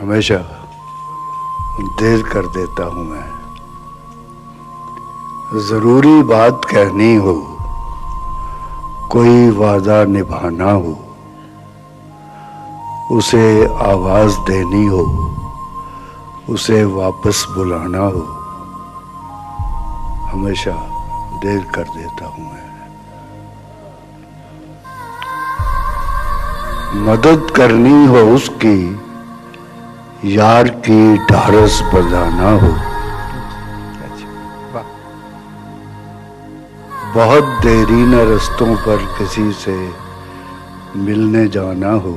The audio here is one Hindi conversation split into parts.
हमेशा देर कर देता हूं मैं। जरूरी बात कहनी हो, कोई वादा निभाना हो, उसे आवाज देनी हो, उसे वापस बुलाना हो, हमेशा देर कर देता हूं मैं। मदद करनी हो उसकी, यार की ढारस बजाना हो, बहुत देरी न रस्तों पर किसी से मिलने जाना हो,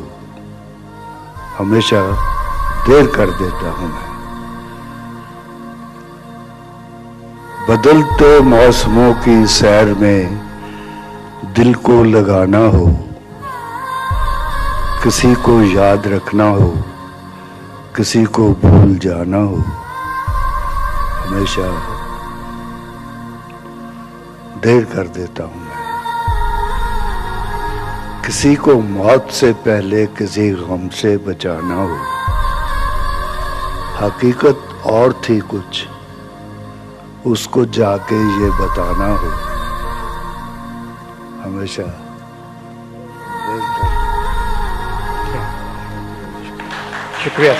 हमेशा देर कर देता हूं मैं। बदलते मौसमों की सैर में दिल को लगाना हो, किसी को याद रखना हो, किसी को भूल जाना हो, हमेशा देर कर देता हूं मैं। किसी को मौत से पहले किसी गम से बचाना हो, हकीकत और थी कुछ, उसको जाके ये बताना हो, हमेशा देर कर। शुक्रिया।